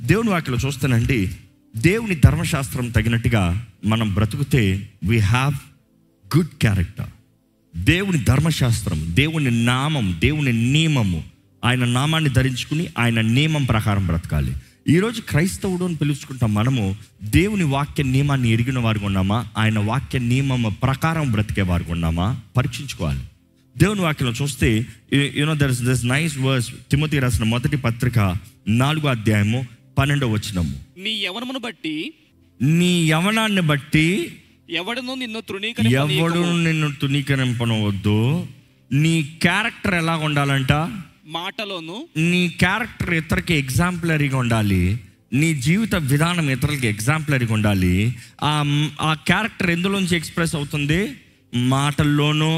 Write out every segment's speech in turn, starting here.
దేవుని వాక్యలో చూస్తానండి, దేవుని ధర్మశాస్త్రం తగినట్టుగా మనం బ్రతుకుతే వీ హ్యావ్ గుడ్ క్యారెక్టర్. దేవుని ధర్మశాస్త్రం, దేవుని నామం, దేవుని నియమము, ఆయన నామాన్ని ధరించుకుని ఆయన నియమం ప్రకారం బ్రతకాలి. ఈరోజు క్రైస్తవుడు అని పిలుచుకుంటాం. మనము దేవుని వాక్య నియమాన్ని ఎరిగిన వారికి ఉన్నామా, ఆయన వాక్య నియమం ప్రకారం బ్రతికే వారికి ఉన్నామా పరీక్షించుకోవాలి. దేవుని వాక్యంలో చూస్తే there is nice verse. Timothy రాసిన మొదటి పత్రిక 4వ అధ్యాయము 12వ వచనము. నీ యవనాన్ని బట్టి ఎవడు నిన్ను తృణీకరింపనవద్దు. నీ క్యారెక్టర్ ఎలా ఉండాలంట? మాటలోను నీ క్యారెక్టర్ ఇతరులకి ఎగ్జాంపులరీగా ఉండాలి. నీ జీవిత విధానం ఇతరులకి ఎగ్జాంపులరీగా ఉండాలి. ఆ క్యారెక్టర్ ఎందులోంచి ఎక్స్ప్రెస్ అవుతుంది? మాటల్లోనూ,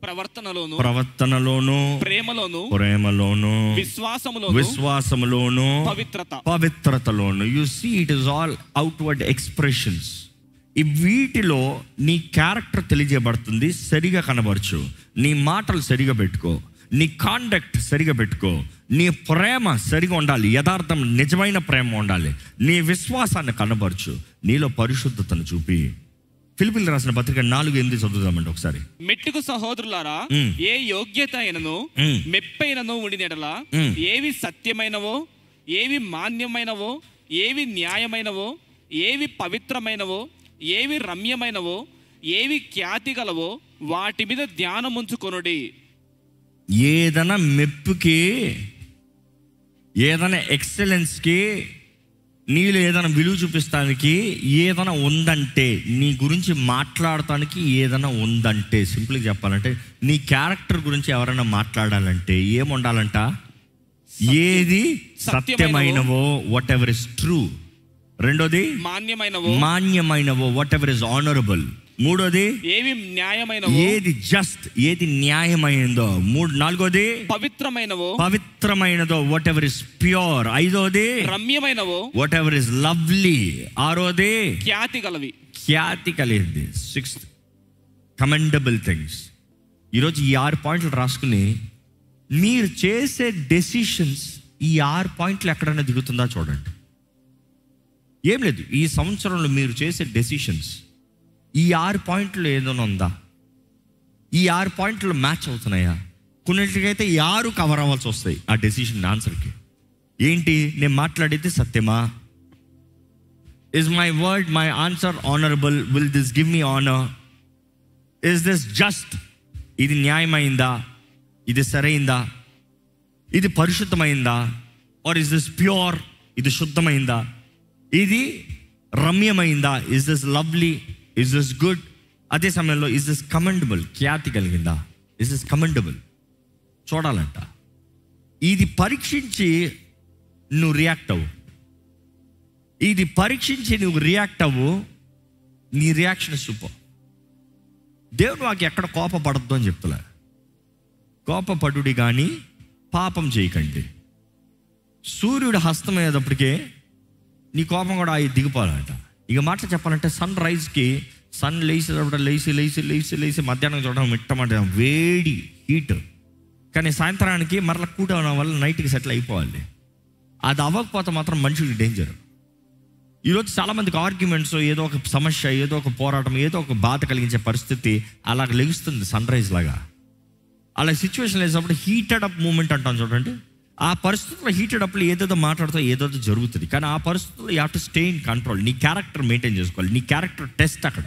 ప్రవర్తనలోను, ప్రేమలోను, విశ్వాసములోను, పవిత్రతలోను. You see it is all outward expressions. ఈ వీటిలో నీ క్యారెక్టర్ తెలియజేయబడుతుంది. సరిగా కనబరచు. నీ మాటలు సరిగా పెట్టుకో, నీ కాండక్ట్ సరిగా పెట్టుకో, నీ ప్రేమ సరిగా ఉండాలి, యథార్థం నిజమైన ప్రేమ ఉండాలి, నీ విశ్వాసాన్ని కనబరచు, నీలో పరిశుద్ధతను చూపి. ఫిలిప్పీయులకు రాసిన పత్రిక 4:8 చదువుదామండి ఒకసారి. మెట్టుకు సహోదరులారా, ఏ యోగ్యత అయినను మెప్పైనను ఉండినెడలా, ఏవి సత్యమైనవో, ఏవి మాన్యమైనవో, ఏవి న్యాయమైనవో, ఏవి పవిత్రమైనవో, ఏవి రమ్యమైనవో, ఏవి ఖ్యాతి గలవో వాటి మీద ధ్యానం ఉంచుకొనుడి. ఏదైనా మెప్పుకి, ఏదైనా ఎక్సలెన్స్కి, నీలో ఏదైనా విలువ చూపిస్తానికి ఏదైనా ఉందంటే, నీ గురించి మాట్లాడటానికి ఏదైనా ఉందంటే, సింపుల్గా చెప్పాలంటే నీ క్యారెక్టర్ గురించి ఎవరైనా మాట్లాడాలంటే ఏముండాలంట? ఏది సత్యమైనవో, వాట్ ఎవర్ ఇస్ ట్రూ. రెండోది మాన్యమైనవో, వాట్ ఎవర్ ఇస్ ఆనరబుల్. మూడోది ఏవి న్యాయమైనవో, ఏది జస్ట్, ఏది న్యాయమైనదో. నాలుగోది పవిత్రమైనదో, వాట్ ఎవర్ ఇస్ ప్యూర్. ఐదోది రమ్యమైనవో, వాట్ ఎవర్ ఇస్ లవ్లీ. ఆరోది ఖ్యాతి కలిగింది. 6th commendable things. ఈరోజు ఈ 6 పాయింట్లు రాసుకుని మీరు చేసే డెసిషన్స్ ఈ 6 పాయింట్లు ఎక్కడైనా దిగుతుందా చూడండి. ఏం లేదు, ఈ సంవత్సరంలో మీరు చేసే డెసిషన్స్ ఈ 6 పాయింట్లు ఏదైనా ఉందా? ఈ 6 పాయింట్లు మ్యాచ్ అవుతున్నాయా? కొన్నిటికైతే 6 కవర్ అవ్వాల్సి వస్తాయి ఆ డెసిషన్ ఆన్సర్కి. ఏంటి? నేను మాట్లాడేది సత్యమా? Is my word, my answer honourable? Will this give me honour? Is this just? ఇది న్యాయమైందా? ఇది సరైందా? ఇది పరిశుద్ధమైందా? Or is this pure? ఇది శుద్ధమైందా? ఇది రమ్యమైందా? Is this lovely? Is this good? అదే సమయంలో ఇస్ దిస్ కమెండబుల్? ఖ్యాతి కలిగిందా? Is this commendable? చూడాలంట. ఇది పరీక్షించి నువ్వు రియాక్ట్ అవ్వు. ఇది పరీక్షించి నువ్వు రియాక్ట్ అవ్వు, నీ రియాక్షన్ సూపర్. దేవుడు వాకి ఎక్కడ కోపపడద్దు అని చెప్తలే. కోపపడుడి కానీ పాపం చేయకండి. సూర్యుడు హస్తమయ్యేటప్పటికే నీ కోపం కూడా దిగిపోవాలంట. ఇక మాట చెప్పాలంటే సన్ లేచేటప్పుడు లేచి మధ్యాహ్నం చూడడం మిట్టమంటే వేడి, హీట్. కానీ సాయంత్రానికి మరలా కూట అవడం వల్ల నైట్కి సెటిల్ అయిపోవాలి. అది అవ్వకపోతే మాత్రం మనిషికి డేంజర్. ఈరోజు చాలామందికి ఆర్గ్యుమెంట్స్, ఏదో ఒక సమస్య, ఏదో ఒక పోరాటం, ఏదో ఒక బాధ కలిగించే పరిస్థితి అలాగ లెగుస్తుంది సన్ రైజ్ లాగా. అలా సిచ్యువేషన్ లేచినప్పుడు హీటెడ్ అప్ మూమెంట్ అంటాం చూడండి. ఆ పరిస్థితుల్లో హీటెడ్ అప్లో ఏదేదో మాట్లాడుతూ ఏదో జరుగుతుంది. కానీ ఆ పరిస్థితుల్లో you have to stay in control. నీ క్యారెక్టర్ మెయింటైన్ చేసుకోవాలి. నీ క్యారెక్టర్ టెస్ట్ అక్కడ.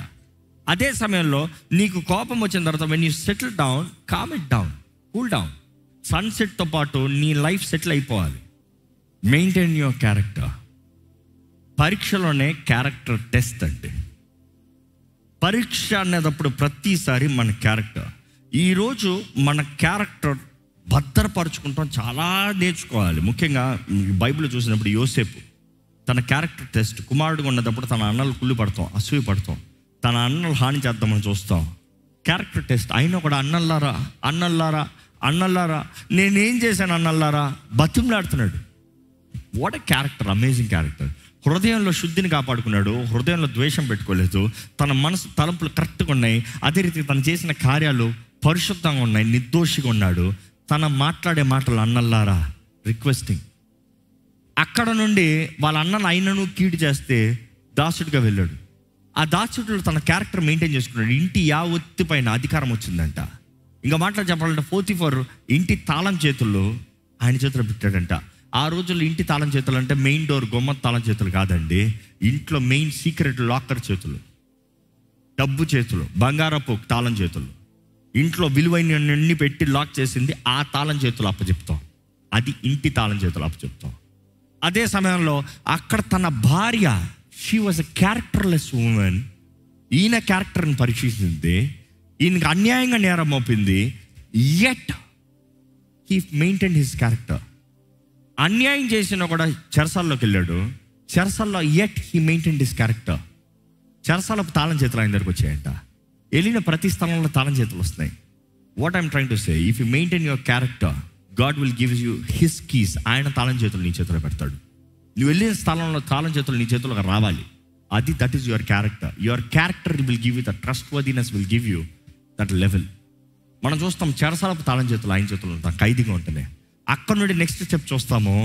అదే సమయంలో నీకు కోపం వచ్చిన తర్వాత when you settle down, calm it down, cool down. సన్సెట్తో పాటు నీ లైఫ్ సెటిల్ అయిపోవాలి. Maintain your character. పరీక్షలోనే క్యారెక్టర్ టెస్ట్ అంటే. పరీక్ష అనేటప్పుడు ప్రతిసారి మన క్యారెక్టర్, ఈరోజు మన క్యారెక్టర్ భద్రపరుచుకుంటాం చాలా నేర్చుకోవాలి. ముఖ్యంగా బైబిల్ చూసినప్పుడు యోసేపు తన క్యారెక్టర్ టెస్ట్, కుమారుడుగా ఉన్నప్పుడు తన అన్నలు కుళ్ళు పడతాం, అసూయ పడతాం, తన అన్నలు హాని చేద్దామని చూస్తాం. Character test. అయినా కూడా అన్నల్లారా నేనేం చేశాను అన్నల్లారా బతిమలాడుతున్నాడు. What a character, amazing character. హృదయంలో శుద్ధిని కాపాడుకున్నాడు, హృదయంలో ద్వేషం పెట్టుకోలేదు, తన మనసు తలంపులు కరెక్ట్గా ఉన్నాయి. అదే రీతి తను చేసిన కార్యాలు పరిశుద్ధంగా ఉన్నాయి, నిర్దోషిగా ఉన్నాడు. తన మాట్లాడే మాటలు అన్నల్లారా రిక్వెస్టింగ్. అక్కడ నుండి వాళ్ళ అన్నను ఆయనను కీడు చేస్తే దాసుడిగా వెళ్ళాడు. ఆ దాసుడు తన క్యారెక్టర్ మెయింటైన్ చేసుకున్నాడు. ఇంటి యావత్తు పైన అధికారం వచ్చిందంట. ఇంకా మాటలు చెప్పాలంటే పోతిఫర్ ఇంటి తాళం చేతుల్లో ఆయన చేతులు పెట్టాడంట. ఆ రోజుల్లో ఇంటి తాళం చేతులు అంటే మెయిన్ డోర్ గుమ్మ తాళం చేతులు కాదండి, ఇంట్లో మెయిన్ సీక్రెట్ లాకర్ చేతులు, డబ్బు చేతులు, బంగారపు తాళం చేతులు, ఇంట్లో విలువైన పెట్టి లాక్ చేసింది ఆ తాళం చేతులు అప్పచెప్తాం. అది ఇంటి తాళం చేతులు అప్పచెప్తాం. అదే సమయంలో అక్కడ తన భార్య, she was a characterless women. ఈయన క్యారెక్టర్ని పరీక్షించింది, ఈయనకి అన్యాయంగా నేరం మోపింది. Yet he maintain his character. అన్యాయం చేసిన కూడా చెరసాల్లోకి వెళ్ళాడు. చెరసాల్లో yet he maintain his character. చెరసాలకు తాళం చేతులు ఆయన దగ్గరకు వచ్చాయంట. వెళ్ళిన ప్రతి స్థలంలో తాళం చేతులు వస్తున్నాయి. What I'm trying to say, if you maintain your character, God will give you his keys. ఆయన తాళం చేతులు నీ చేతిలో పెడతాడు. నువ్వు వెళ్ళిన స్థలంలో తాళం చేతులు నీ చేతులకు రావాలి. అది that is your character. Your character will give you the trust worthiness, will give you that level. మనం చూస్తాం చెరసాలపు తాళం చేతులు ఆయన చేతులు ఉంటాం, ఖైదీగా ఉంటేనే. అక్కడ నుండి నెక్స్ట్ స్టెప్ చూస్తాము.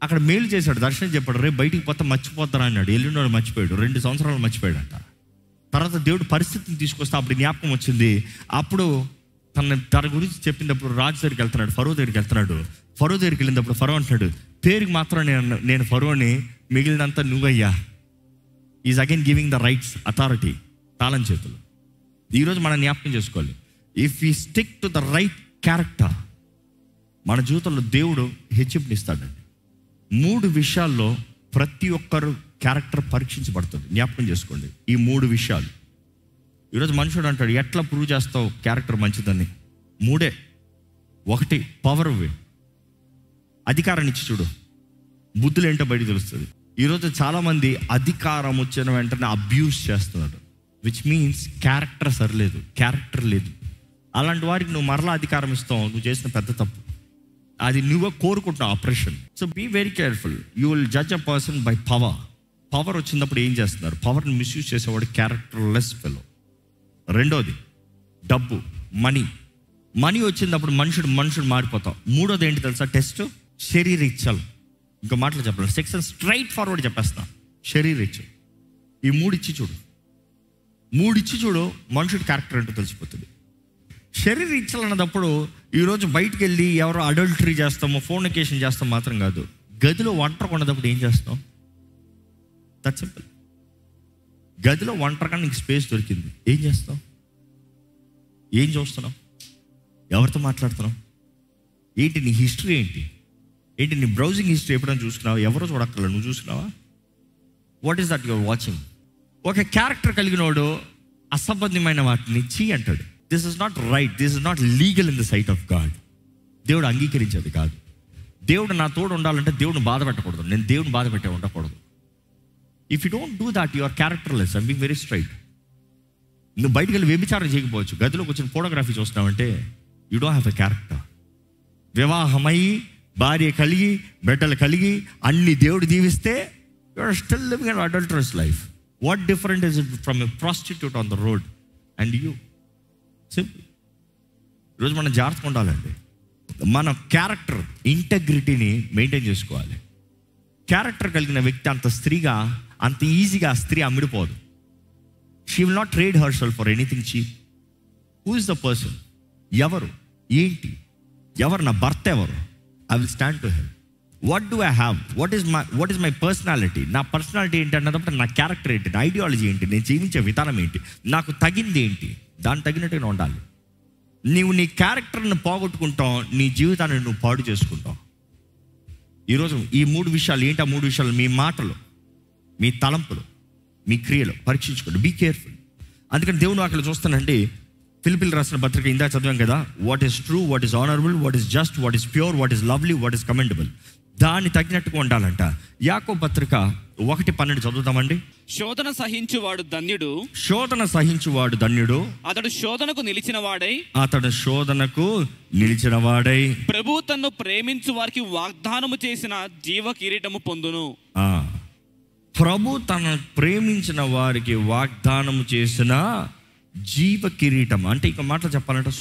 అక్కడ మేలు చేశాడు, దర్శనం చెప్పాడు, రేపు బయటికి పోతే మర్చిపోతారా అన్నాడు. ఎల్లుండి మర్చిపోయాడు, 2 సంవత్సరాలు మర్చిపోయాడంట. తర్వాత దేవుడు పరిస్థితిని తీసుకొస్తే అప్పుడు జ్ఞాపకం వచ్చింది. అప్పుడు తన గురించి చెప్పినప్పుడు రాజు దగ్గరికి వెళ్తున్నాడు, ఫరో దగ్గరికి వెళ్తున్నాడు. ఫరో దగ్గరికి వెళ్ళినప్పుడు ఫరో అంటున్నాడు, పేరుకి మాత్రం నేను ఫరోని, మిగిలినంతా నువ్వయ్యా. Is again giving the rights, authority, తాళం చేతులు. ఈరోజు మనం జ్ఞాపకం చేసుకోవాలి, if you stick to the right character, మన జీవితంలో దేవుడు హెచ్చింపునిస్తాడండి. 3 విషయాల్లో ప్రతి ఒక్కరు క్యారెక్టర్ పరీక్షించబడుతుంది. జ్ఞాపకం చేసుకోండి ఈ 3 విషయాలు. ఈరోజు మనుషుడు అంటాడు, ఎట్లా ప్రూవ్ చేస్తావు క్యారెక్టర్ మంచిదని? 3. 1 పవర్, అధికారాన్ని ఇచ్చి చూడు, బుద్ధులు ఏంటో బయట తెలుస్తుంది. ఈరోజు చాలామంది అధికారం వచ్చిన వెంటనే అబ్యూస్ చేస్తున్నాడు, విచ్ మీన్స్ క్యారెక్టర్ సరిలేదు, క్యారెక్టర్ లేదు. అలాంటి వారికి నువ్వు మరలా అధికారం ఇస్తావు, నువ్వు చేసిన పెద్ద తప్పు. అది నువ్వు కోరుకుంటున్నావు, operation. So be very careful. You will judge a person by power. Power వచ్చినప్పుడు ఏం చేస్తున్నారు? పవర్ని మిస్యూజ్ చేసేవాడు క్యారెక్టర్లెస్ ఫెలో. 2ది డబ్బు, మనీ వచ్చినప్పుడు మనుషుడు మారిపోతాం. 3వది ఏంటి తెలుసా? టెస్ట్, శరీర ఇచ్చలు. ఇంకా మాటలు చెప్పాలి, సెక్షన్ స్ట్రైట్ ఫార్వర్డ్ చెప్పేస్తా. శరీర ఇచ్చలు, ఈ 3 ఇచ్చి చూడు, మనుషుడి క్యారెక్టర్ ఏంటో తెలిసిపోతుంది. శరీర ఇచ్చలు అన్నప్పుడు ఈరోజు బయటికి వెళ్ళి ఎవరో అడల్టరీ చేస్తామో, ఫోర్నికేషన్ చేస్తాం మాత్రం కాదు, గదిలో ఒంటరి కొన్నప్పుడు ఏం చేస్తాం? That simple. గదిలో ఒంటరిగా నీకు స్పేస్ దొరికింది, ఏం చేస్తావు? ఏం చూస్తున్నావు? ఎవరితో మాట్లాడుతున్నావు? ఏంటి నీ హిస్టరీ? ఏంటి నీ బ్రౌజింగ్ హిస్టరీ? ఎప్పుడైనా చూసుకున్నావా? ఎవరో చూడక్కర్లేదు, నువ్వు చూసుకున్నావా? What is that your watching? ఒక క్యారెక్టర్ కలిగినోడు అసంబద్ధమైన వాటిని అంటాడు. This is not right, this is not legal in the sight of God. దేవుడు అంగీకరించేది కాదు. దేవుడు నా తోడు ఉండాలంటే దేవుడిని బాధ పెట్టకూడదు, నేను దేవుడిని బాధ పెట్టే ఉండకూడదు. If you don't do that, your characterless. I'm being very straight. నువ్వు బయటికి వెళ్ళి వ్యభిచారం చేయకపోవచ్చు, గదిలోకి వచ్చిన ఫోటోగ్రఫీ చూస్తున్నావంటే you don't have a character. వివాహమై భార్య కలిగి బిడ్డలు కలిగి అన్ని దేవుడు దీవిస్తే you are still living an adulterous life. What different is it from a prostitute on the road and you? Simple. ఈరోజు మనం జాగ్రత్తగా ఉండాలండి. మన క్యారెక్టర్ ఇంటెగ్రిటీని మెయింటైన్ చేసుకోవాలి. క్యారెక్టర్ కలిగిన వ్యక్తి అంత ఈజీగా ఆ స్త్రీ అమ్మిడిపోదు. She will not trade herself for anything cheap. Who is the person? ఎవరు? ఏంటి? ఎవరు? నా భర్త ఎవరు? I will stand to help. What do I have? What is my personality? నా పర్సనాలిటీ ఏంటి అన్నప్పుడు నా క్యారెక్టర్ ఏంటి, నా ఐడియాలజీ ఏంటి, నేను జీవించే విధానం ఏంటి, నాకు తగింది ఏంటి, దాన్ని తగినట్టుగా ఉండాలి. నీవు నీ క్యారెక్టర్ని పోగొట్టుకుంటావు, నీ జీవితాన్ని నువ్వు పాడు చేసుకుంటావు. ఈరోజు ఈ 3 విషయాలు ఏంటి? ఆ 3 విషయాలు మీ మాటలు, మీ తలంపులు, మీ క్రియలు పరీక్షించుకోండి. Be careful. అందుకని దేవుడు అక్కడ చూస్తానండి, ఫిలిప్పీలు రాసిన పత్రిక ఇందా చదివాం కదా, what is true, what is honourable, what is just, what is pure, what is lovely, what is commendable, దాన్ని తగినట్టుగా ఉండాలంట. యాకోబు పత్రిక 1:12 చదువుతామండి. శోధన సహించువాడు ధన్యుడు, అతడు శోధనకు నిలిచిన వాడై ప్రభు తన్ను ప్రేమించు వారికి వాగ్దానము చేసిన జీవ కిరీటము పొందును. ప్రభు తన ప్రేమించిన వారికి వాగ్దానము చేసిన జీవ కిరీటం. అంటే ఇక మాటలు చెప్పాలంటే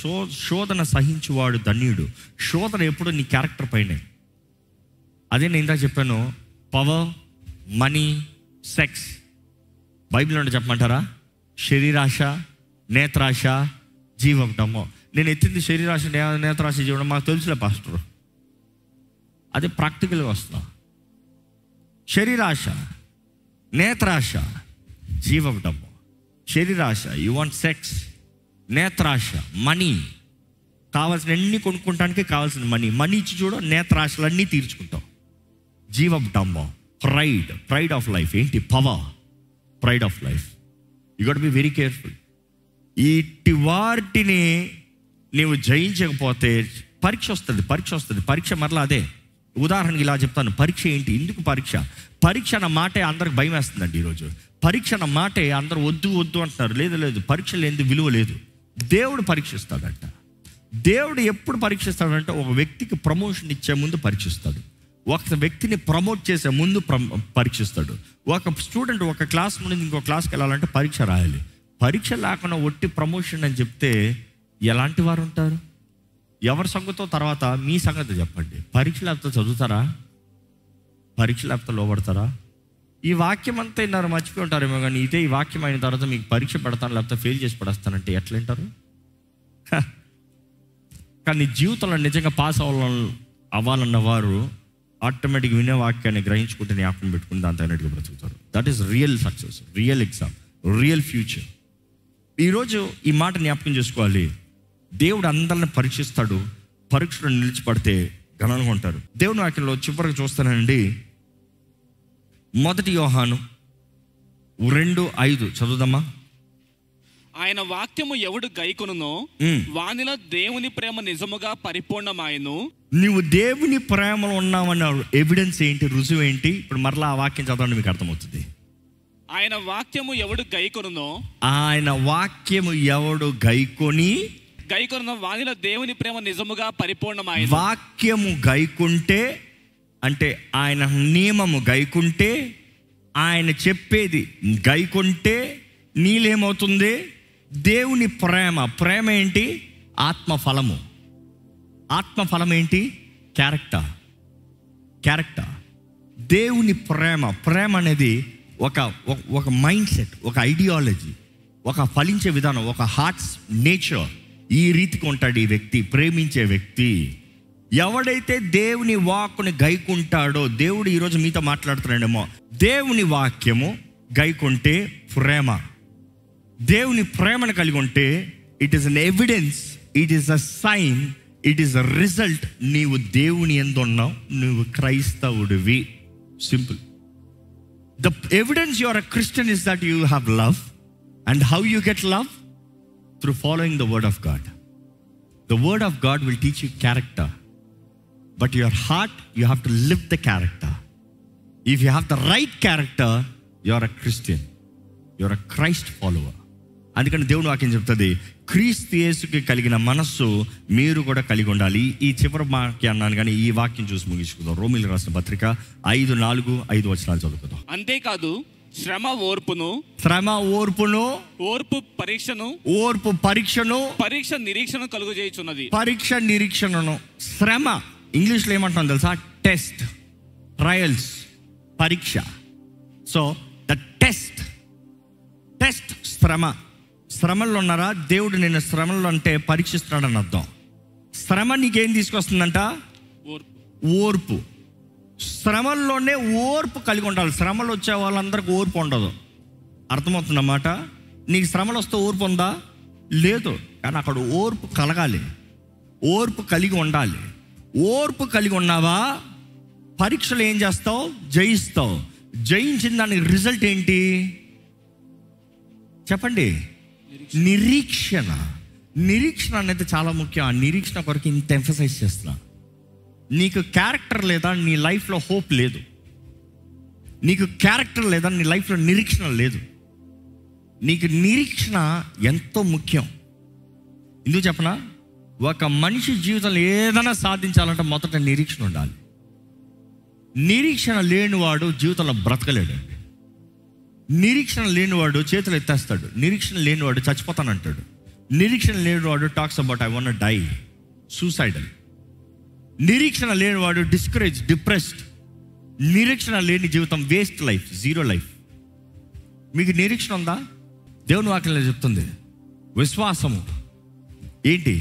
శోధన సహించువాడు ధన్యుడు. శోధన ఎప్పుడు నీ క్యారెక్టర్ పైనే. అదే నేను ఇందాక చెప్పాను, పవర్, మనీ, సెక్స్. బైబిల్ అంటే చెప్పమంటారా? శరీరాశ, నేత్రాశ, జీవడము. నేను ఎత్తింది శరీరాశ, నేత్రాశ, జీవడం మాకు తెలుసులే పాస్టర్. అదే ప్రాక్టికల్గా వస్తున్నా. శరీరాశ, నేత్రాశ, జీవడము. శరీరాశ, యు వాంట్ సెక్స్. నేత్రాశ, మనీ, కావాల్సిన అన్ని కొనుక్కుంటానికి కావాల్సిన మనీ ఇచ్చి చూడు, నేత్రాశలన్నీ తీర్చుకుంటాం. జీవడము, ప్రైడ్ ఆఫ్ లైఫ్. ఏంటి? Power, pride of life. You got be very careful. ఇట్టి వాటిని నీవు జయించకపోతే పరీక్ష వస్తుంది. పరీక్ష మరలా అదే. ఉదాహరణకి ఇలా చెప్తాను. పరీక్ష ఏంటి? ఎందుకు పరీక్ష అన్న మాటే అందరికి భయం వేస్తుందండి ఈరోజు. పరీక్ష అన్న మాటే అందరూ వద్దు అంటున్నారు. లేదు, పరీక్ష లేనిది విలువ లేదు. దేవుడు పరీక్షిస్తాడంట. దేవుడు ఎప్పుడు పరీక్షిస్తాడంటే ఒక వ్యక్తికి ప్రమోషన్ ఇచ్చే ముందు పరీక్షిస్తాడు. ఒక వ్యక్తిని ప్రమోట్ చేసే ముందు పరీక్షిస్తాడు. ఒక స్టూడెంట్ ఒక క్లాస్ నుండి ఇంకో క్లాస్కి వెళ్ళాలంటే పరీక్ష రాయాలి. పరీక్ష లేకుండా ఒట్టి ప్రమోషన్ అని చెప్తే ఎలాంటి వారు ఉంటారు? ఎవరి సంగతో తర్వాత మీ సంగతి చెప్పండి. పరీక్ష లేకపోతే చదువుతారా? పరీక్ష లేకపోతే లోబడతారా? ఈ వాక్యం అంతా విన్నారు, మర్చిపోయి ఉంటారేమో. కానీ ఇదే ఈ వాక్యం అయిన తర్వాత మీకు పరీక్ష పెడతాను లేకపోతే ఫెయిల్ చేసి పడేస్తానంటే ఎట్లా వింటారు? కానీ జీవితంలో నిజంగా పాస్ అవ్వాలన్న వారు ఆటోమేటిక్గా వినే వాక్యాన్ని గ్రహించుకుంటే జ్ఞాపకం పెట్టుకుని దాంతో అన్నట్టుగా బ్రతుకుతారు. That is real success, real exam, real future. ఈరోజు ఈ మాట జ్ఞాపకం చేసుకోవాలి. దేవుడు అందరిని పరీక్షిస్తాడు. పరీక్షలో నిలిచిపడితే ఘనంగా ఉంటారు. దేవుని వాక్యంలో చివరికి చూస్తానండి. 1 యోహాను 2:5 చదువుదామా? ఆయన వాక్యము ఎవడు గైకొనునో వానిలో దేవుని ప్రేమ నిజముగా పరిపూర్ణమాయను. నువ్వు దేవుని ప్రేమలో ఉన్నావన్న ఎవిడెన్స్ ఏంటి? రుజువు ఏంటి? ఇప్పుడు మరలా ఆ వాక్యం చదవండి, మీకు అర్థమవుతుంది. ఆయన వాక్యము ఎవడు గైకొనునో, ఆయన వాక్యము ఎవడు గైకొనునో వానిలో దేవుని ప్రేమ నిజముగా పరిపూర్ణమాయను. వాక్యము గైకుంటే అంటే ఆయన నియమము గైకుంటే, ఆయన చెప్పేది గైకుంటే నీలేమవుతుంది? దేవుని ప్రేమ ఏంటి? ఆత్మఫలము. ఆత్మఫలం ఏంటి? క్యారెక్టర్. దేవుని ప్రేమ అనేది ఒక మైండ్ సెట్, ఒక ఐడియాలజీ, ఒక ఫలించే విధానం, ఒక హార్ట్స్ నేచర్. ఈ రీతికి ఉంటాడు ఈ వ్యక్తి, ప్రేమించే వ్యక్తి. ఎవడైతే దేవుని వాక్కుని గైకుంటాడో, దేవుడు ఈరోజు మీతో మాట్లాడుతున్నాడేమో, దేవుని వాక్యము గైకుంటే ప్రేమ. దేవుని ప్రేమను కలిగి ఉంటే it is an evidence, it is a sign, it is a result. నీవు దేవుని యందు ఉన్నావు, నువ్వు క్రైస్తవుడివి. Simple. The evidence you are a Christian is that you have love. And how you get love? Through following the word of God. The word of God will teach you character. But your heart, you have to live the character. If you have the right character, you are a Christian. You are a Christ follower. అందుకని దేవుని వాక్యం చెప్తుంది, క్రీస్తు యేసుకి కలిగిన మనస్సు మీరు కూడా కలిగి ఉండాలి. ఈ చివరి వాక్యం అన్నాను కానీ ఈ వాక్యం చూసి ముగించుకుందాం. రోమీయులకు రాసిన పత్రిక 5:4-5 వచనాలు చదువుకుందాం. అంతేకాదు శ్రమ ఓర్పును, ఓర్పు పరీక్షను, పరీక్ష నిరీక్షణను. శ్రమ ఇంగ్లీష్లో ఏమంటాం తెలుసా? టెస్ట్, ట్రయల్స్, పరీక్ష. సో ద టెస్ట్ శ్రమల్లో ఉన్నారా? దేవుడు నిన్ను శ్రమల్లో అంటే పరీక్షిస్తున్నాడని అర్థం. శ్రమ నీకేం తీసుకొస్తుందంట? ఓర్పు. శ్రమల్లోనే ఓర్పు కలిగి ఉండాలి. శ్రమలు వచ్చే వాళ్ళందరికీ ఓర్పు ఉండదు. అర్థమవుతుందన్నమాట. నీకు శ్రమలు వస్తే ఓర్పు ఉందా? లేదు. కానీ అక్కడ ఓర్పు కలగాలి, ఓర్పు కలిగి ఉండాలి. ఓర్పు కలిగి ఉన్నావా? పరీక్షలు ఏం చేస్తావు? జయిస్తావు. జయించిన దానికి రిజల్ట్ ఏంటి చెప్పండి? నిరీక్షణ అనేది చాలా ముఖ్యం. ఆ నిరీక్షణ కొరకు ఇంత ఎంఫసైజ్ చేస్తున్నా. నీకు క్యారెక్టర్ లేదా నీ లైఫ్లో హోప్ లేదు. నీకు క్యారెక్టర్ లేదా నీ లైఫ్లో నిరీక్షణ లేదు. నీకు నిరీక్షణ ఎంతో ముఖ్యం. ఎందుకు చెప్పనా? ఒక మనిషి జీవితంలో ఏదైనా సాధించాలంటే మొదట నిరీక్షణ ఉండాలి. నిరీక్షణ లేనివాడు జీవితంలో బ్రతకలేడండి. నిరీక్షణ లేనివాడు చేతులు ఎత్తేస్తాడు. నిరీక్షణ లేనివాడు చచ్చిపోతానంటాడు. నిరీక్షణ లేనివాడు talks about I want die, suicidal. నిరీక్షణ లేనివాడు డిస్కరేజ్, డిప్రెస్డ్, నిరీక్షణ లేని జీవితం వేస్ట్ లైఫ్, జీరో లైఫ్. మీకు నిరీక్షణ ఉందా? దేవుని వాక్యంలో చెప్తుంది విశ్వాసము ఏంటి?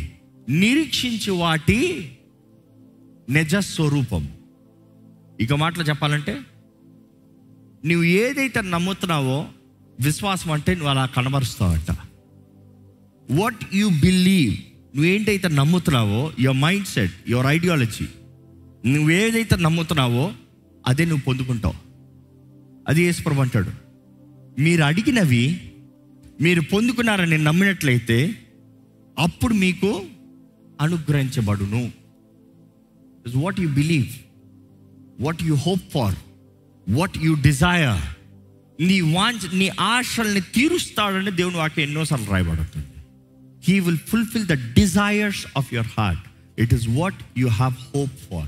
నిరీక్షించి వాటి నిజ స్వరూపం. ఇక మాటలు చెప్పాలంటే నువ్వు ఏదైతే నమ్ముతున్నావో విశ్వాసం అంటే నువ్వు అలా కనబరుస్తావంట. వాట్ యు బిలీవ్, నువ్వేంటైతే నమ్ముతున్నావో, your mindset, your ideology, నువ్వేదైతే నమ్ముతున్నావో అదే నువ్వు పొందుకుంటావు. అది యేసుప్రభు అంటాడు, మీరు అడిగినవి మీరు పొందుకున్నారని నమ్మినట్లయితే అప్పుడు మీకు అనుగ్రహించబడును. What you believe, what you hope for, what you desire, నీ ఆశల్ని తీరుస్తాడని దేవుని వాక్యం ఎన్నోసార్లు రాయబడుతుంది. He will fulfill the desires of your heart. It is what you have hope for.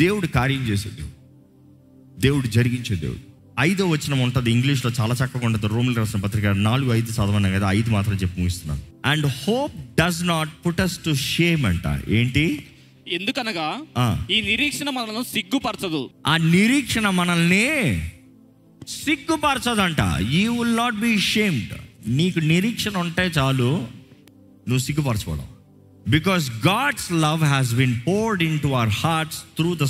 దేవుడు కార్యం చేసే దేవుడు, దేవుడు జరిగించే దేవుడు. 5వ వచనం ఉంటుంది, ఇంగ్లీష్లో చాలా చక్కగా ఉంటుంది. రోమిలకు రాసిన పత్రిక 4:5 చదవన్నాం కదా, 5 మాత్రం చెప్పి ముగిస్తున్నాను. And hope does not put us to shame అంట. ఏంటి? ఎందుకనగా ఈ నిరీక్షణ మనల్ని సిగ్గుపరచదు. ఆ నిరీక్షణ మనల్ని సిగ్గుపరచదంట. You will not be shamed. నీకు నిరీక్షణ ఉంటే చాలు, నువ్వు సిగ్గుపరచబడవు. Because God's love has been poured into our hearts through the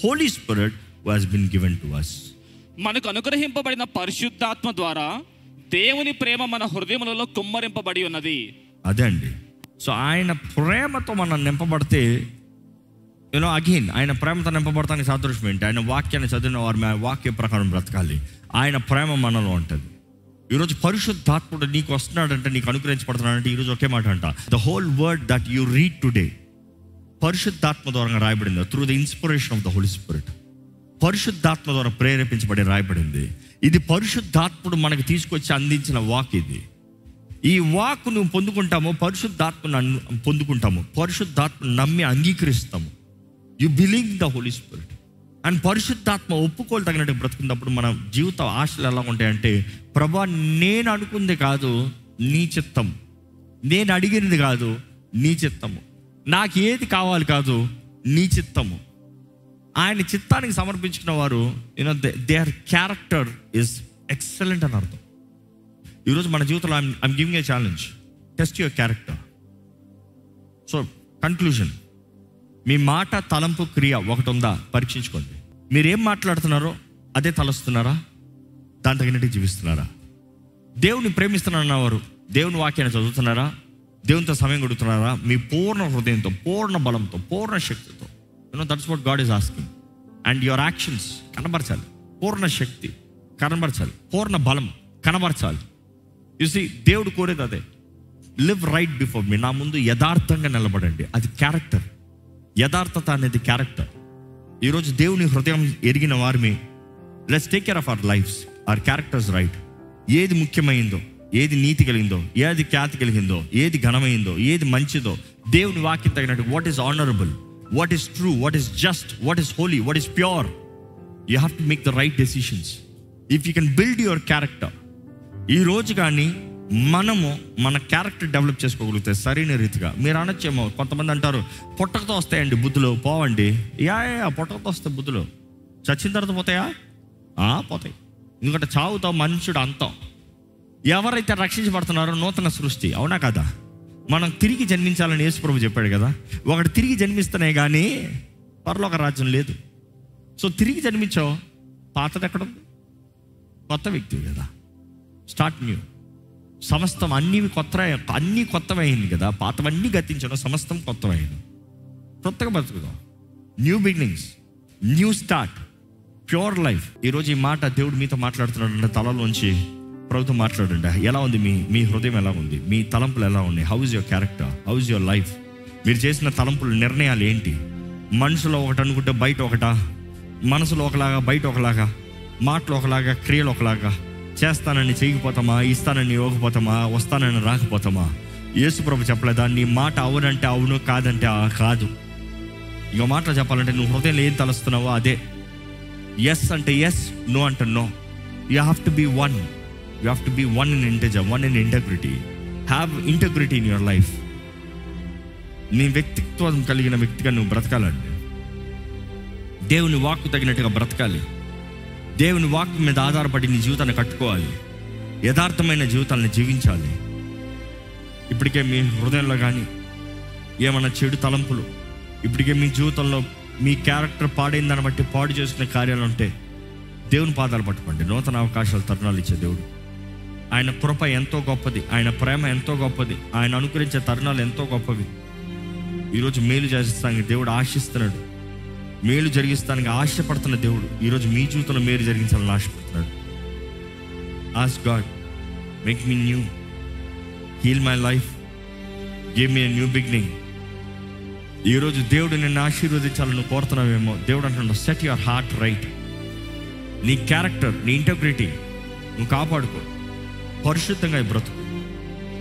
Holy Spirit who has been given to us. మనకు అనుగ్రహింపబడిన పరిశుద్ధాత్మ ద్వారా దేవుని ప్రేమ మన హృదయములలో కుమ్మరింపబడి ఉన్నది. అదే అండి. సో ఆయన ప్రేమతో మనం నింపబడితే, అగైన్ ఆయన ప్రేమతో నింపబడతానికి సాదృశ్యం ఏంటి? ఆయన వాక్యాన్ని చదివిన వారు వాక్య ప్రకారం బ్రతకాలి. ఆయన ప్రేమ మనలో ఉంటుంది. ఈరోజు పరిశుద్ధాత్ముడు నీకు వస్తున్నాడంటే, నీకు అనుగ్రహించబడుతున్నాడంటే ఈరోజు ఒకే మాట అంట, the whole word that you read today పరిశుద్ధాత్మ ద్వారా రాయబడింది. Through the inspiration of the Holy Spirit, పరిశుద్ధాత్మ ద్వారా ప్రేరేపించబడి రాయబడింది. ఇది పరిశుద్ధాత్ముడు మనకు తీసుకొచ్చి అందించిన వాక్. ఇది ఈ వాక్ నువ్వు పొందుకుంటాము, పరిశుద్ధాత్మను పొందుకుంటాము, పరిశుద్ధాత్మను నమ్మి అంగీకరిస్తాము. You believe the Holy Spirit. And పరిశుద్ధాత్మ ఒప్పుకోలు తగినట్టు బ్రతుకున్నప్పుడు మన జీవిత ఆశలు ఎలా ఉంటాయంటే, ప్రభా నేను అనుకుంది కాదు నీ చిత్తం, నేను అడిగినది కాదు నీ చిత్తము, నాకు ఏది కావాలి కాదు నీ చిత్తము. ఆయన చిత్తానికి సమర్పించుకున్న వారు దేర్ క్యారెక్టర్ ఇస్ ఎక్సలెంట్ అని అర్థం. ఈరోజు మన జీవితంలో I'm giving a challenge, test your character. So conclusion, మీ మాట, తలంపు, క్రియ ఒకటి ఉందా పరీక్షించుకోండి. మీరేం మాట్లాడుతున్నారో అదే తలస్తున్నారా? దాని తగినట్టు జీవిస్తున్నారా? దేవుని ప్రేమిస్తున్నారన్నవారు దేవుని వాక్యాన్ని చదువుతున్నారా? దేవునితో సమయం గడుపుతున్నారా? మీ పూర్ణ హృదయంతో, పూర్ణ బలంతో, పూర్ణ శక్తితో. That's what God is asking. And your actions కనబరచాలి. పూర్ణ శక్తి కనబరచాలి, పూర్ణ బలం కనబరచాలి. యు సీ, దేవుడు కోరేది అదే. లివ్ రైట్ బిఫోర్ మీ, నా ముందు యథార్థంగా నిలబడండి. అది క్యారెక్టర్. యథార్థత అనేది క్యారెక్టర్. ఈరోజు దేవుని హృదయం ఎరిగిన వారిని, let's take care of our lifes, our characters right. ఏది ముఖ్యమైందో, ఏది నీతి కలిగిందో, ఏది ఖ్యాతి కలిగిందో, ఏది ఘనమైందో, ఏది మంచిదో, దేవుని వాక్యం తగినట్టు, what is honourable, what is true, what is just, what is holy, what is pure. You have to make the right decisions. If you can build your character, ఈ రోజు కానీ మనము మన క్యారెక్టర్ డెవలప్ చేసుకోగలిగితే సరైన రీతిగా. మీరు అనొచ్చేమో, కొంతమంది అంటారు పుట్టకతో వస్తాయండి బుద్ధులు. పోవండి. యా పుట్టకతో వస్తాయి బుద్ధులు, చచ్చిన తర్వాత పోతాయా? పోతాయి. ఎందుకంటే చావుతో మనుషుడు అంతం. ఎవరైతే రక్షించబడుతున్నారో నూతన సృష్టి, అవునా కదా? మనం తిరిగి జన్మించాలని యేసుప్రభు చెప్పాడు కదా. ఒకటి తిరిగి జన్మిస్తేనే కానీ పరలోక రాజ్యం లేదు. సో తిరిగి జన్మించావు, పాతది ఎక్కడ ఉంది? కొత్త వ్యక్తి కదా. Start new. సమస్తం అన్నీ కొత్తవైంది కదా. పాతవన్నీ గతించడం, సమస్తం కొత్తవైంది. కొత్తగా బతుకుదాం. New beginnings, new start, pure life. ఈరోజు ఈ మాట దేవుడు మీతో మాట్లాడుతున్నాడు. తలలోంచి ప్రభుత్వం మాట్లాడండి. ఎలా ఉంది మీ హృదయం? ఎలా ఉంది మీ తలంపులు? ఎలా ఉన్నాయి? How is your character? How is your life? మీరు చేసిన తలంపులు, నిర్ణయాలు ఏంటి? మనసులో ఒకటి అనుకుంటే బయట ఒకటా? మనసులో ఒకలాగా, బయట ఒకలాగా, మాటలు ఒకలాగా, క్రియలు ఒకలాగా. చేస్తానని చేయకపోతామా? ఇస్తానని ఇవ్వకపోతామా? వస్తానని రాకపోతామా? యేసుప్రభు చెప్పలేదా, నీ మాట అవునంటే అవును, కాదంటే కాదు. ఇక మాటలు చెప్పాలంటే నువ్వు హృదయంలో ఏం తలుస్తున్నావో అదే. ఎస్ అంటే ఎస్, నో అంటే no. You have to be one. You have to be one in integer, one in integrity. Have integrity in your life. నీ వ్యక్తిత్వం కలిగిన వ్యక్తిగా నువ్వు బ్రతకాలండి. దేవుని వాక్కు తగినట్టుగా బ్రతకాలి. దేవుని వాక్కు మీద ఆధారపడి నీ జీవితాన్ని కట్టుకోవాలి. యథార్థమైన జీవితాన్ని జీవించాలి. ఇప్పటికే మీ హృదయంలో కానీ ఏమన్నా చెడు తలంపులు, ఇప్పటికే మీ జీవితంలో మీ క్యారెక్టర్ పాడైందని బట్టి పాడు చేసుకునే కార్యాలు ఉంటే దేవుని పాదాలు పట్టుకోండి. నూతన అవకాశాలు, తరుణాలు ఇచ్చే దేవుడు. ఆయన కృప ఎంతో గొప్పది, ఆయన ప్రేమ ఎంతో గొప్పది, ఆయన అనుకరించే తరుణాలు ఎంతో గొప్పవి. ఈరోజు మేలు చేస్తానికి దేవుడు ఆశిస్తున్నాడు, మేలు జరిగిస్తానికి ఆశపడుతున్న దేవుడు ఈరోజు మీ జీవితంలో మేలు జరిగించాలని ఆశపడుతున్నాడు. Ask God, make me new, heal my life, give me a new beginning. ఈరోజు దేవుడు నిన్ను ఆశీర్వదించాలని నువ్వు కోరుతున్నావేమో. దేవుడు అంటున్నాడు, సెట్ యువర్ హార్ట్ రైట్. నీ క్యారెక్టర్, నీ ఇంటెగ్రిటీ నువ్వు కాపాడుకో. పరిశుద్ధంగా బ్రతుకు,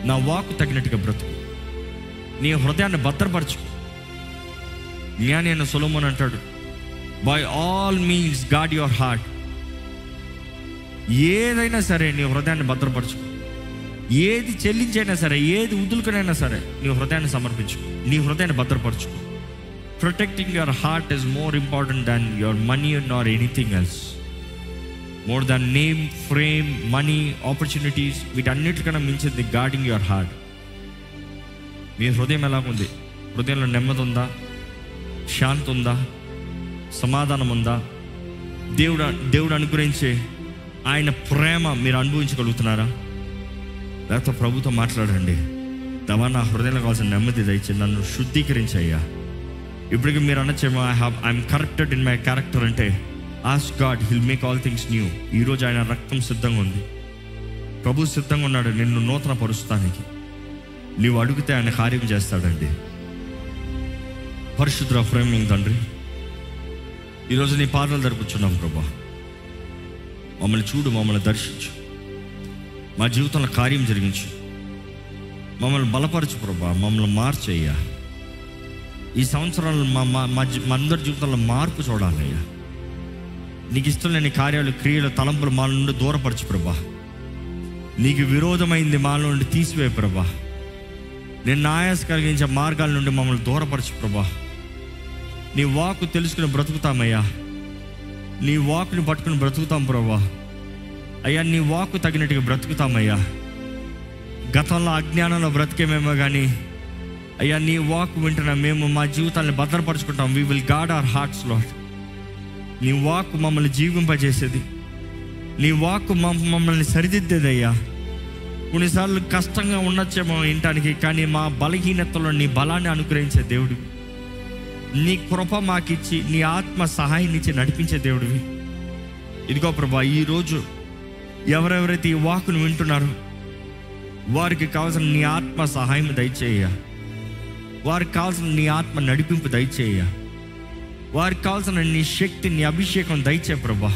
నా వాక్కు తగినట్టుగా బ్రతుకు, నీ హృదయాన్ని భద్రపరచుకో. జ్ఞాని అయిన సొలొమోను అంటాడు, by all means guard your heart. ఏదైనా సరే నీ హృదయాన్ని భద్రపరచుకో. ఏది చెల్లించైనా సరే, ఏది వదులుకునైనా సరే నీ హృదయాన్ని సమర్పించుకో, నీ హృదయాన్ని భద్రపరచుకో. Protecting your heart is more important than your money nor anything else. More than name, frame, money, opportunities, వీటన్నిటికన్నా మించింది గార్డింగ్ యువర్ హార్ట్. మీ హృదయం ఎలాగుంది? హృదయంలో నెమ్మది ఉందా? శాంతి ఉందా? సమాధానం ఉందా? దేవుడు అనుగ్రహించే ఆయన ప్రేమ మీరు అనుభవించగలుగుతున్నారా? లేకపోతే ప్రభుతో మాట్లాడండి, దేవా నా హృదయంలో కావాల్సిన నెమ్మది దయచి నన్ను శుద్ధీకరించయ్యా. ఇప్పటికీ మీరు అనొచ్చేమో, I'm corrected in my character అంటే, ask God, he'll make all things new. ఈరోజు ఆయన రక్తం సిద్ధంగా ఉంది, ప్రభు సిద్ధంగా ఉన్నాడు నిన్ను నూతన పరుస్తానికి. నీవు అడిగితే ఆయన కార్యం చేస్తాడండి. పరిశుద్ధ ప్రేమింగ్ తండ్రి, ఈరోజు నీ పాదాలు జరుపుచున్నాం ప్రభా. మమ్మల్ని చూడు, మమ్మల్ని దర్శించు, మా జీవితంలో కార్యం జరిగించు, మమ్మల్ని బలపరచు ప్రభా, మమ్మల్ని మార్చయ్యా. ఈ సంవత్సరాలు మా అందరి జీవితంలో మార్పు చూడాలయ్యా. నీకు ఇష్టం లేని కార్యాలు, క్రియలు, తలంపులు మా నుండి దూరపరచు ప్రభా. నీకు విరోధమైంది మా నుండి తీసివే ప్రభా. నేను ఆయాస కలిగించే మార్గాల నుండి మమ్మల్ని దూరపరచు ప్రభా. నీ వాక్కు తెలుసుకుని బ్రతుకుతామయ్యా. నీ వాక్ని పట్టుకుని బ్రతుకుతాం ప్రభా. అయ్యా, నీ వాక్కు తగినట్టుగా బ్రతుకుతామయ్యా. గతంలో అజ్ఞానంలో బ్రతికేమేమో కానీ అయ్యా, నీ వాక్కు వింటున్నా మేము మా జీవితాన్ని భద్రపరుచుకుంటాం. We will guard our hearts Lord. నీ వాక్కు మమ్మల్ని జీవింపజేసేది, నీ వాక్కు మమ్మల్ని సరిదిద్దేదయ్యా. కొన్నిసార్లు కష్టంగా ఉండొచ్చేమో వినటానికి, కానీ మా బలహీనతలో నీ బలాన్ని అనుగ్రహించే దేవుడివి. నీ కృప మాకిచ్చి, నీ ఆత్మ సహాయాన్ని ఇచ్చి నడిపించే దేవుడివి. ఇదిగో ప్రభా, ఈరోజు ఎవరెవరైతే ఈ వాక్కును వింటున్నారో వారికి కావాల్సిన నీ ఆత్మ సహాయం దయచేయ. వారికి కావాల్సిన నీ ఆత్మ నడిపింపు దయచేయ. వారికి కావాల్సిన నీ శక్తి, నీ అభిషేకం దయచే ప్రభా.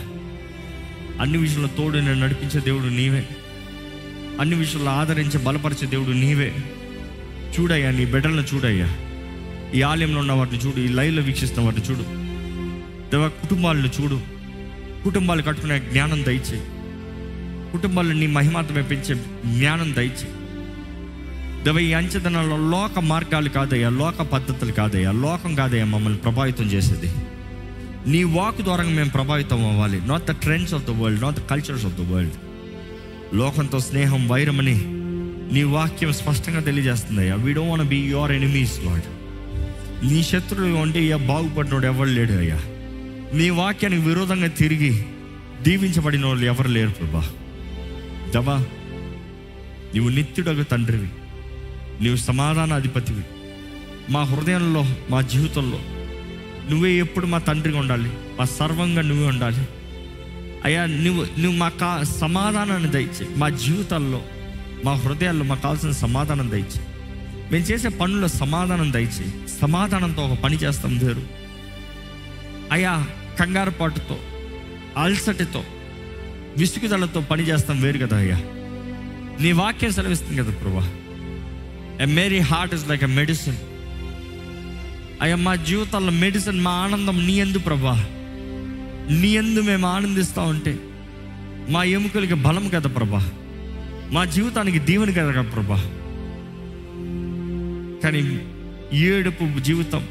అన్ని విషయంలో తోడు నేను నడిపించే దేవుడు నీవే. అన్ని విషయాల్లో ఆదరించే బలపరిచే దేవుడు నీవే. చూడయ్యా, నీ బిడ్డలను చూడయ్యా. ఈ ఆలయంలో ఉన్న వాటిని చూడు, ఈ లైవ్లో వీక్షిస్తున్న వాటిని చూడు దేవా. కుటుంబాలను చూడు, కుటుంబాలు కట్టుకునే జ్ఞానం దయచేయి. కుటుంబాలను నీ మహిమాత్మే పెంచే జ్ఞానం దయచేయి దేవా. ఈ అంచెదనాల్లో లోక మార్గాలు కాదయ్యా, లోక పద్ధతులు కాదయ్యా, లోకం కాదయ్యా మమ్మల్ని ప్రభావితం చేసేది. నీ వాక్ ద్వారా మేము ప్రభావితం అవ్వాలి. Not the trends of the world, not the cultures of the world. లోకంతో స్నేహం, వైరమని నీ వాక్యం స్పష్టంగా తెలియజేస్తుందయ్యా. We don't want be your enemies Lord. నీ శత్రువులు అంటే అయ్యా బాగుపడినోడు ఎవరు లేడు అయ్యా. నీ వాక్యానికి విరోధంగా తిరిగి దీవించబడిన వాళ్ళు ఎవరు లేరు ప్రభా. దేవా, నీవు నిత్యుడగు తండ్రివి, నీవు సమాధాన అధిపతివి. మా హృదయంలో, మా జీవితంలో నువ్వే ఎప్పుడు మా తండ్రిగా ఉండాలి, మా సర్వంగా నువ్వే ఉండాలి అయ్యా. నువ్వు మాకు సమాధానాన్ని దయచే. మా జీవితాల్లో, మా హృదయాల్లో మాకు కావాల్సిన సమాధానం దయచే. మేము చేసే పనుల్లో సమాధానం దయచే. సమాధానంతో ఒక పని చేస్తాం వేరు అయ్యా. కంగారుపాటుతో, అలసటతో, విసుగుదలతో పని చేస్తాం వేరు కదా అయ్యా. నీ వాక్యం సెలవిస్తుంది కదా ప్రభా, a merry heart is like a medicine. అయ్యా, మా జీవితాల్లో మెడిసిన్, మా ఆనందం నీ యందు ప్రభా. నీ యందు మేము ఆనందిస్తూ ఉంటే మా ఎముకలకి బలం కదా ప్రభా, మా జీవితానికి దీవెన కదా ప్రభా. కానీ ఏడుపు జీవితం,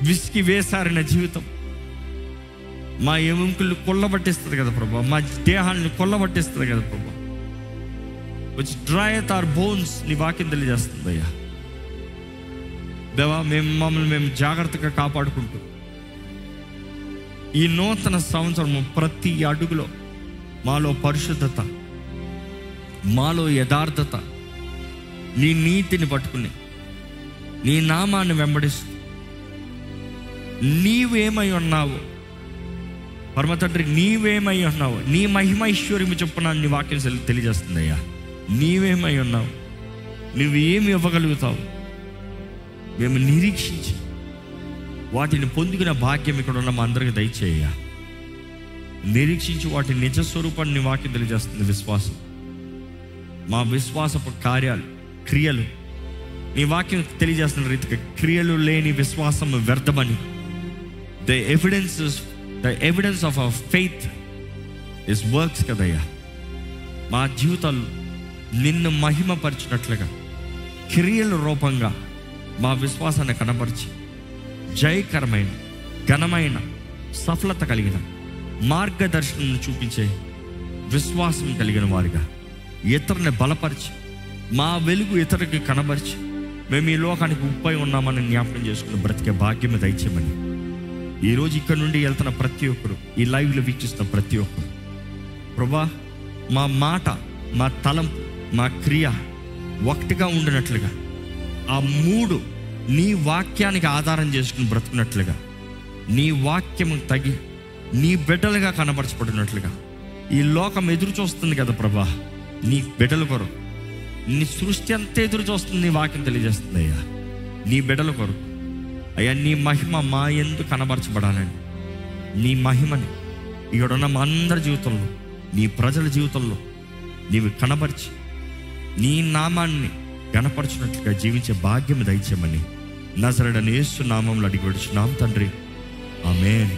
విసికి వేసారిన జీవితం మా ఎముకలు కొల్లబట్టిస్తుంది కదా ప్రభా, మా దేహాన్ని కొల్లబట్టిస్తుంది కదా ప్రభా. విచ్ డ్రైత్ అవర్ బోన్స్, నీ వాక్యం తెలియజేస్తుంది అయ్యా. దేవా, మమ్మల్ని జాగ్రత్తగా కాపాడుకుంటూ ఈ నూతన సంవత్సరం ప్రతి అడుగులో మాలో పరిశుద్ధత, మాలో యథార్థత, నీ నీతిని పట్టుకుని నీ నామాన్ని వెంబడిస్తూ నీవేమై ఉన్నావు పరమ తండ్రి, నీవేమై ఉన్నావు, నీ మహిమ ఐశ్వర్యము చొప్పున నీ వాక్యం తెలియజేస్తుంది అయ్యా. నీవేమై ఉన్నావు, నువ్వు ఏమి ఇవ్వగలుగుతావు, మేము నిరీక్షించి వాటిని పొందుకునే భాగ్యం ఇక్కడ ఉన్న మా అందరికీ దయచేయ. నిరీక్షించి వాటి నిజ స్వరూపాన్ని నీ వాక్యం తెలియజేస్తుంది. విశ్వాసం, మా విశ్వాసపు కార్యాలు, క్రియలు నీ వాక్యం తెలియజేస్తున్న రీతిగా క్రియలు లేని విశ్వాసం వ్యర్థమని. The evidence of our faith is works కదయ్యా. మా జీవితాలు నిన్ను మహిమపరిచినట్లుగా క్రియల రూపంగా మా విశ్వాసాన్ని కనపరిచి జయకరమైన, ఘనమైన, సఫలత కలిగిన మార్గదర్శనం చూపించే విశ్వాసం కలిగిన వారిగా ఇతరుని బలపరిచి మా వెలుగు ఇతరులకి కనబరిచి మేము ఈ లోకానికి ఉప్పై ఉన్నామని జ్ఞాపకం చేసుకుని బ్రతికే భాగ్యం దయచేయమని ఈరోజు ఇక్కడ నుండి వెళ్తున్న ప్రతి ఒక్కరు, ఈ లైవ్లో వీక్షిస్తున్న ప్రతి ఒక్కరు ప్రభా, మా మాట, మా తలంపు, మా క్రియ ఒకటిగా ఉండినట్లుగా, ఆ మూడు నీ వాక్యానికి ఆధారం చేసుకుని బ్రతుకున్నట్లుగా, నీ వాక్యము తగి నీ బిడ్డలుగా కనబరచబడినట్లుగా. ఈ లోకం ఎదురు చూస్తుంది కదా ప్రభా, నీ బిడ్డల కొరకు. నీ సృష్టి అంతా ఎదురు చూస్తుంది, నీ వాక్యం తెలియజేస్తుంది అయ్యా. నీ బిడ్డల కొరకు అయ్యా, నీ మహిమ మా యందు కనబరచబడాలని, నీ మహిమని ఇక్కడున్న మా అందరి జీవితంలో, నీ ప్రజల జీవితంలో నీవు కనబరిచి నీ నామాన్ని గణపరచినట్లుగా జీవించే భాగ్యం దయచేయమని నజరేయుడైన యేసు నామములో అడిగి వేడుచున్నాం తండ్రి. ఆమేన్.